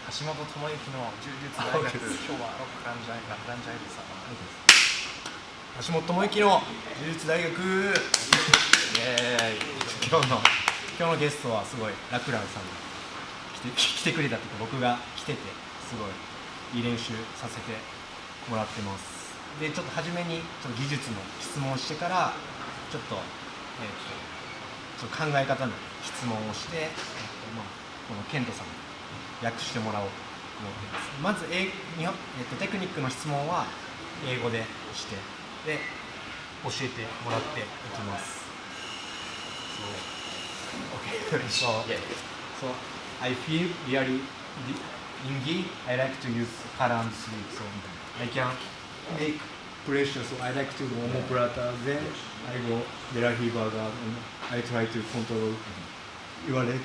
橋本智之の柔術大学昭和ロックランジャイルさん。橋本智之の柔術大学。今日のゲストはすごいラクランさんが来てくれたというか、僕が来ててすごいいい練習させてもらってます。でちょっと初めにちょっと技術の質問をしてからちょっと、考え方の質問をして、このケントさんに訳してもらおうと思ってます。まずテクニックの質問は英語でしてで教えてもらっていきます。So I feel really dingy. I like to use Karan sleep, so I can make pressure. So I like to go omoplata, then I go Belahi burger, and I try to control your leg.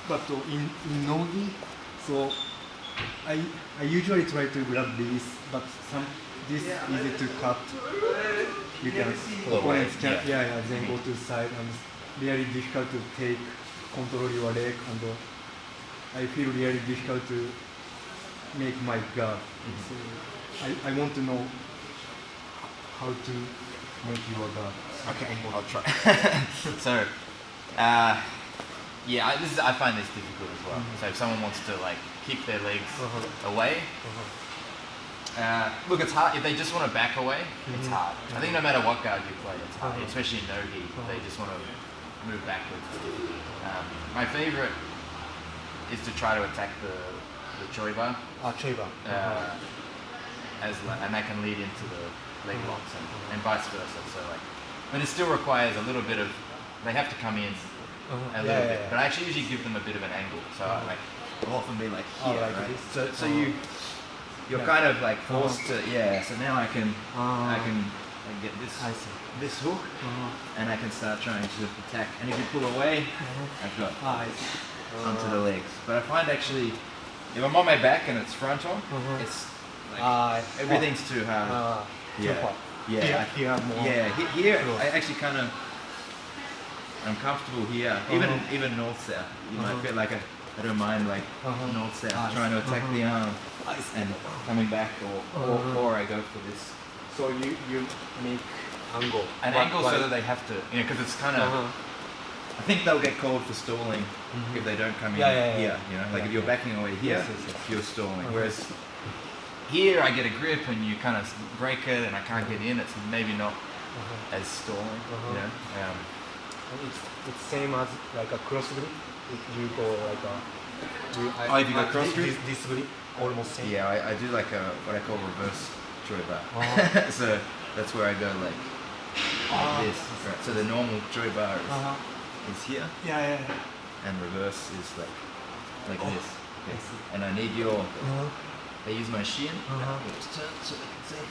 But in nogi, so I usually try to grab this, but this is easy to cut. You can opponents can then go to the side, and really difficult to control your leg, and I feel really difficult to make my guard. So I want to know how to make your guard. Okay, I'll try. So, I find this difficult as well. So if someone wants to like keep their legs away, look, it's hard. If they just want to back away, it's hard. I think no matter what guard you play, it's hard. Especially in no-gi, they just want to move backwards. My favorite is to try to attack the choiba. Choiba. And that can lead into the leg locks and vice versa. So but it still requires a little bit of. They have to come in a little bit. But I actually usually give them a bit of an angle. So will often be like here, right? So you're kind of like forced to So now I can get this hook, and I can start trying to attack. And if you pull away, I've got onto the legs. But I find actually, if I'm on my back and it's frontal, it's like everything's too hard. Too far. Here I actually I'm comfortable here. Even north south, you might feel like I don't mind like north south trying to attack the arm and coming back, or I go for this. So you make an angle so that they have to, because it's kind of. I think they'll get called for stalling if they don't come in here. Like if you're backing away here, you're stalling. Whereas here I get a grip and you kind of break it and I can't get in. It's maybe not as stalling. It's same as like a cross grip. If you go like a. If you go cross grip, this grip almost same. Yeah, I do like what I call reverse choiba. So that's where I go like this. Right. So the normal choiba is here. And reverse is like this. Okay. And I need your. I use my shin. Just turn so they can see.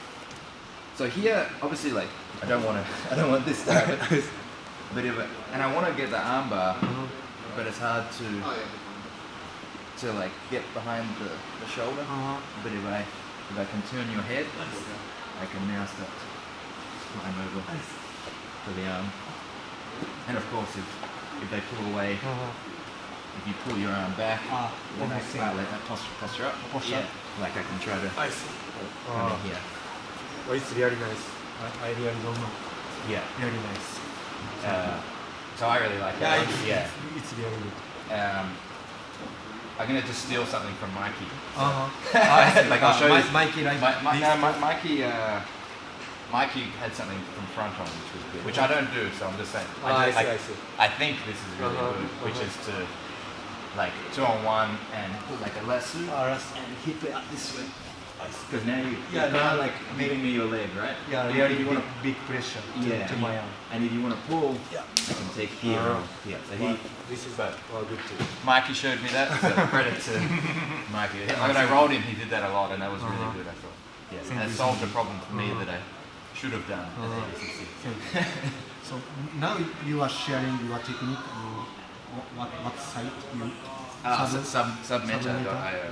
So here, obviously, like I don't want this to happen. And I want to get the arm bar, but it's hard to like get behind the shoulder. But if I can turn your head, I can now start to climb over to the arm. And of course, if they pull away, if you pull your arm back, then I let that posture up. Like I can try to come in here. Oh, it's really nice. I really don't know. Yeah. Really nice. So I really like that. It's really good. I'm gonna just steal something from Mikey. Like I'll show you. Mikey, Mikey had something from front on, which was good. Which I don't do, so I'm just saying. I see. I think this is really good, which is to like 2-on-1 and put like a lasso and hip it up this way. Because now you're kind of like giving me your leg, right? Really want big pressure to my arm. And if you want to pull, I can take here. So this is good too. Mikey showed me that, so credit to Mikey. When I rolled him, he did that a lot, and that was really good, I thought. And that solved a problem for me that I should have done at ADCC. So now you are sharing your technique. What site you? Submeta.io.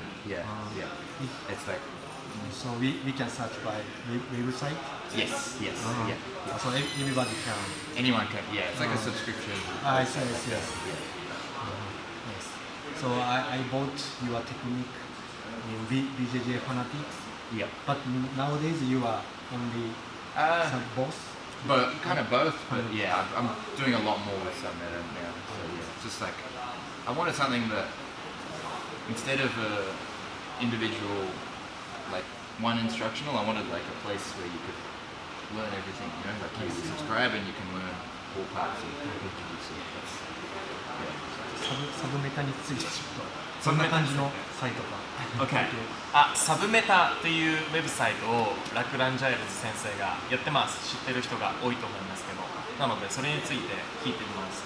It's like. So we can search by website. Yes. So everybody can. Anyone can. Yeah, it's like a subscription. Yes. So I bought your technique BJJ fanatics. Yep. But nowadays you are only boss. But kind of both. But yeah, I'm doing a lot more with sub meta now. So yeah, it's just like I wanted something that instead of a individual like one instructional, I wanted like a place where you could learn everything. You know, like you subscribe and you can learn all parts of jiu-jitsu. Yeah. サブメタについてちょっとそんな感じのサイトか。Okay. サブメタというウェブサイトをラクランジャイルズ先生がやってます。知ってる人が多いと思いますけど、なのでそれについて聞いてみます。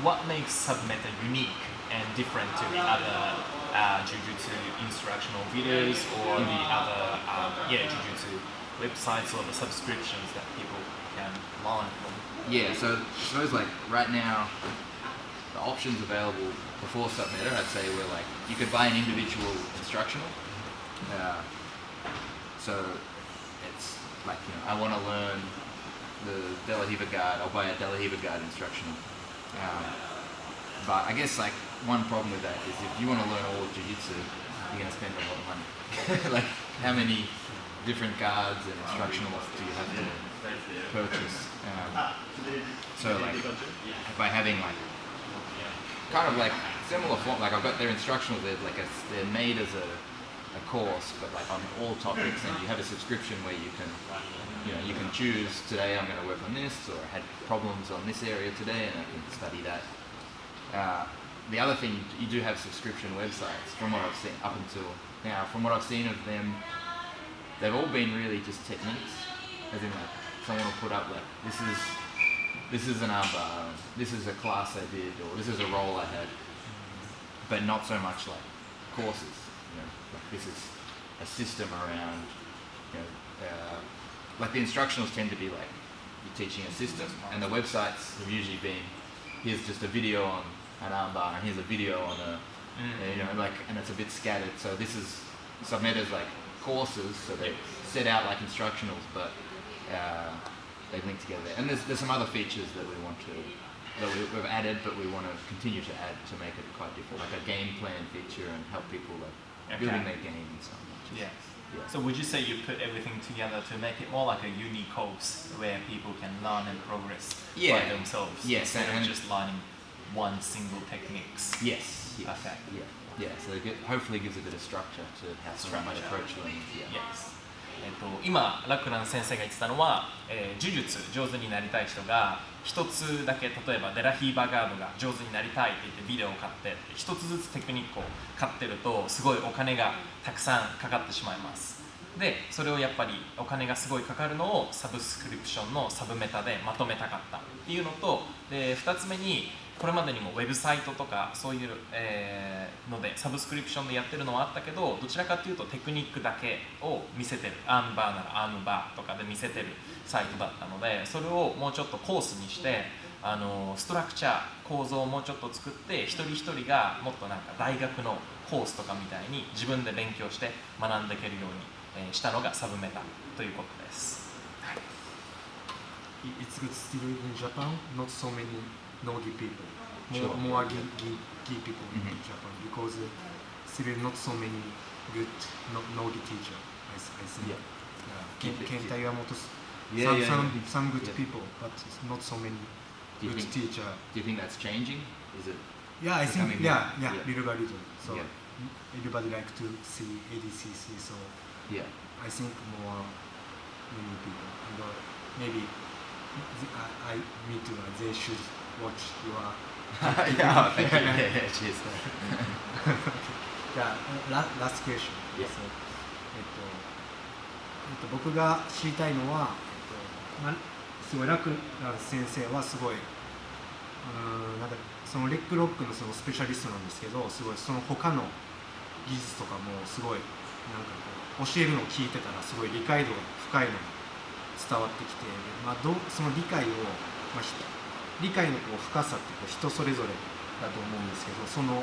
What makes submeta unique and different to the other jiu-jitsu instructional videos or the other jiu-jitsu websites or the subscriptions that people can learn from? Yeah, so I suppose like right now, the options available before submeta, I'd say were like you could buy an individual instructional. So it's like I want to learn the De La Riva guard. I'll buy a De La Riva guard instructional. But I guess like one problem with that is if you want to learn all of jiu-jitsu, you're going to spend a lot of money. Like how many different guards and instructionals do you have to purchase? So like by having like kind of like similar form, like I've got their instructionals, they're made as a course, but like on all topics, and you have a subscription where you can choose today I'm going to work on this, or I had problems on this area today and I can study that. The other thing, you do have subscription websites from what I've seen up until now. From what I've seen of them, they've all been really just techniques, as in like someone will put up like this is an armbar, this is a class I did, or this is a role I had, but not so much like courses. Like this is a system around, like the instructionals tend to be like you're teaching a system, and the websites have usually been here's just a video on an armbar and here's a video on and it's a bit scattered. So this is submeta's like courses, so they set out like instructionals, but they link together. And there's some other features that we've added, but we want to continue to add to make it quite different, like a game plan feature and help people like building their game and so much. Yeah. So would you say you put everything together to make it more like a unique course where people can learn and progress by themselves instead of just learning one single techniques? Yes. Okay. Yeah. So it hopefully gives a bit of structure to how someone might approach learning. Yes. 今ラクラン先生が言ってたのは、呪術上手になりたい人が一つだけ、例えばデラヒーバーガードが上手になりたいって言ってビデオを買って一つずつテクニックを買ってるとすごいお金がたくさんかかってしまいます。でそれをやっぱりお金がすごいかかるのをサブスクリプションのサブメタでまとめたかったっていうのと、で2つ目にこれまでにもウェブサイトとかそういう、のでサブスクリプションでやってるのはあったけど、どちらかというとテクニックだけを見せてる、アームバーならアームバーとかで見せてるサイトだったので、それをもうちょっとコースにしてストラクチャー構造をもうちょっと作って一人一人がもっとなんか大学のコースとかみたいに自分で勉強して学んでいけるように、したのがサブメタということです。It's good still in Japan, not so many Nogi people, Sure. more gi people in Japan, because still not so many good Nogi teacher, I think. Kenta Yamamoto, some good people, but not so many good teacher. Do you think that's changing? Is it? Yeah, I think, becoming more- little by little. So Yeah. everybody like to see ADCC, so Yeah. I think many people, and maybe me too, they should watch your Yeah, thank you. Yeah, cheers. last question. Yeah. 僕が知りたいのは、すごいラクラン先生はすごいなんかそのレッグロックのそのスペシャリストなんですけど、すごいその他の技術とかもすごいなんかこう教えるのを聞いてたらすごい理解度が深いのが伝わってきて、その理解を、理解のこう深さってこう人それぞれだと思うんですけど、その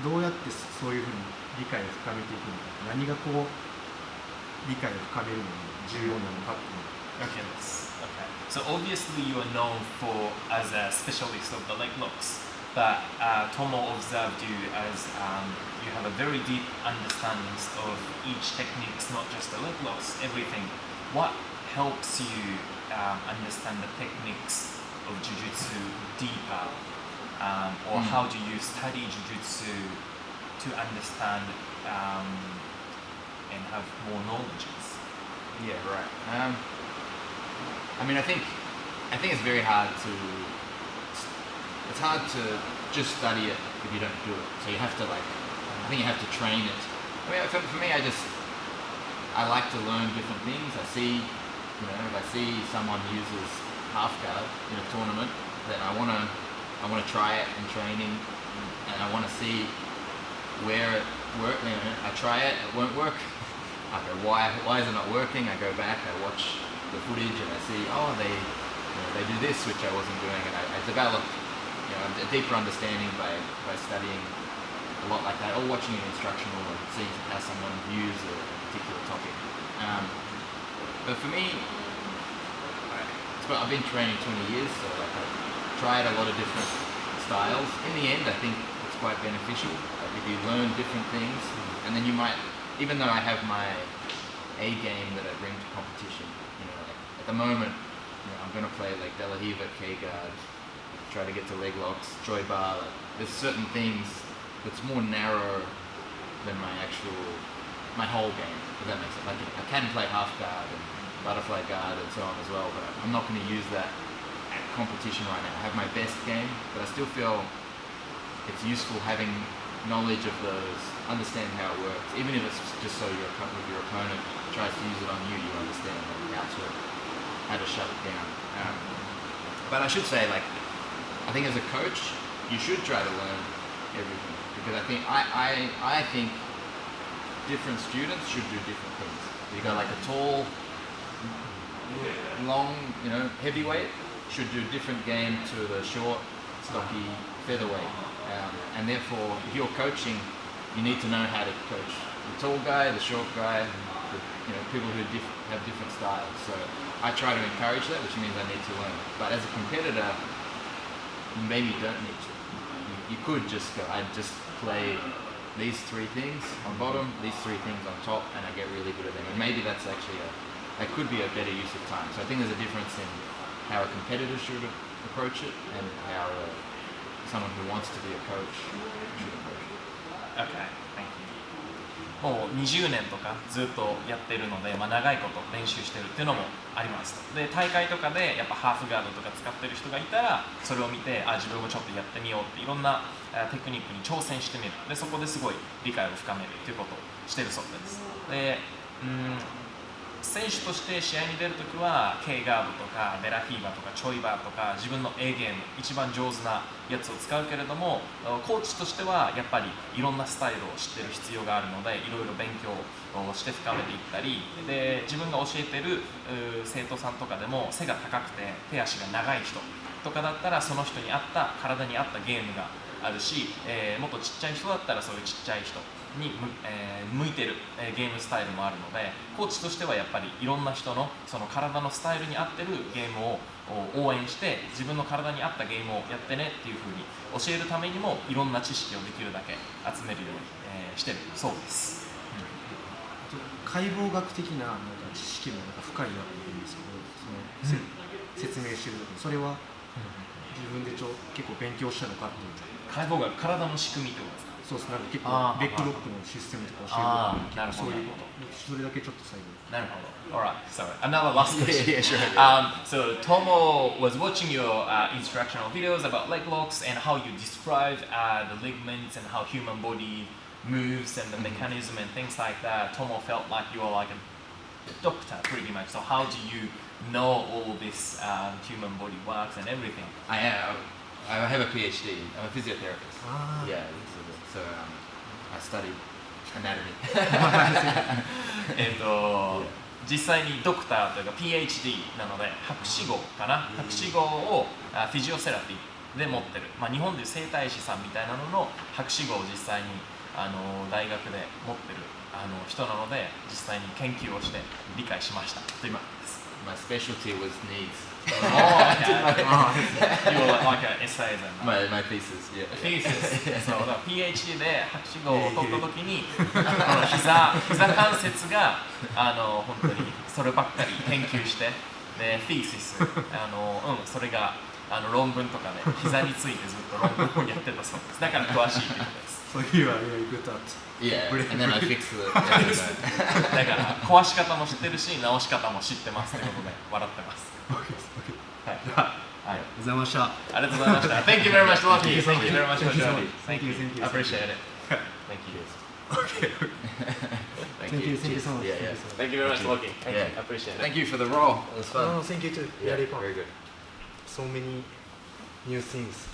どうやってそういうふうに理解を深めていくのか、何がこう理解を深めるのに重要なのかっていうの。Okay. So obviously you are known as a specialist of the leg locks, but Tomo observed you as you have a very deep understandings of each techniques, not just the leg locks, everything. What helps you understand the techniques of Jiu-Jitsu deeper? Or how do you study Jiu-Jitsu to understand and have more knowledge? Yeah, right. I mean, I think it's very hard to. It's hard to just study it if you don't do it. So you have to I think you have to train it. I mean, for me, I like to learn different things. I see, if I see someone uses half guard in a tournament, then I want to try it in training, and I want to see where it works. I try it, it won't work. I go, why is it not working? I go back, I watch the footage, and I see, they do this, which I wasn't doing, and I develop a deeper understanding by studying a lot like that, or watching an instructional and seeing how someone views a particular topic. But for me, I've been training 20 years, so I've tried a lot of different styles. In the end, I think it's quite beneficial. If you learn different things, and then you might, even though I have my A game that I bring to competition, at the moment, I'm going to play like De La Riva, K-guard, try to get to leg locks, Choi bar. There's certain things that's more narrow than my whole game, if that makes sense. Like I can play half guard and butterfly guard and so on as well, but I'm not going to use that at competition right now. I have my best game, but I still feel it's useful having knowledge of those, understand how it works, even if it's just so your opponent tries to use it on you, you understand how to shut it down. But I should say, I think as a coach, you should try to learn everything, because I think different students should do different things. You got a tall, long, heavyweight should do different game to the short, stocky featherweight, and therefore, if you're coaching, you need to know how to coach the tall guy, the short guy, people who have different styles. So I try to encourage that, which means I need to learn. But as a competitor, you maybe don't need to. You could just go, I just play these three things on bottom, these three things on top, and I get really good at them. And maybe that could be a better use of time. So I think there's a difference in how a competitor should approach it and how someone who wants to be a coach should approach it. Okay, thank you. もう20年とかずっとやってるので、長いこと練習してるっていうのもあります。で、大会とかでやっぱハーフガードとか使ってる人がいたら、それを見て、自分もちょっとやってみようっていろんなテクニックに挑戦してみる。で、そこですごい理解を深めるっていうことをしてるそうです。で、選手として試合に出るときは K ガードとかデラフィーバーとかチョイバーとか自分の A ゲーム一番上手なやつを使うけれども、コーチとしてはやっぱりいろんなスタイルを知ってる必要があるので、いろいろ勉強をして深めていったりで、自分が教えてる生徒さんとかでも背が高くて手足が長い人とかだったら、その人に合った体に合ったゲームがあるし、もっとちっちゃい人だったらそういうちっちゃい人に向いてるゲームスタイルもあるので、コーチとしてはやっぱりいろんな人のその体のスタイルに合ってるゲームを応援して、自分の体に合ったゲームをやってねっていうふうに教えるためにも、いろんな知識をできるだけ集めるようにしてるそうです。解剖学的な知識も深いなと思うんですけど、説明してるときにそれは自分で結構勉強したのかっていう。解剖学、体の仕組みってことですか？そうです。結構ベックロックのシステムとか教えるとか、そういうこと。それだけちょっと最後。なるほど。Alright, sorry. Another last question. Yeah, sure. So Tomo was watching your instructional videos about leg locks and how you describe the ligaments and how human body moves and the mechanism and things like that. Tomo felt like you are like a doctor pretty much. So how do you know all this human body works and everything? I have a PhD. I'm a physiotherapist. Yeah, so I studied anatomy. 実際にドクターというか PhD なので博士号かな、博士号をフィジオセラピーで持ってる、日本でいう整体師さんみたいなのの博士号を実際に大学で持ってる人なので、実際に研究をして理解しましたというわけです。my specialty was knees. Oh, okay. You were like an essay then. My thesis, yeah. thesis そうだから PhD で博士号を取った時に膝関節が本当にそればっかり研究してで thesis それが論文とかね膝についてずっと論文をやってたそうですだから詳しいってことです So you are really good at. Yeah, and then I fixed the. だから壊し方も知ってるし直し方も知ってますってことで笑ってます はいありがとうございました。ありがとうございました Thank you very much Lucky Thank you very much for joining Thank you. I appreciate it Thank you Thank you so much. Yeah. Thank you very much Lucky Thank you Yeah. I appreciate it Thank you for the role. It was fun. Thank you too. Yeah, Very fun. very good. So many new things.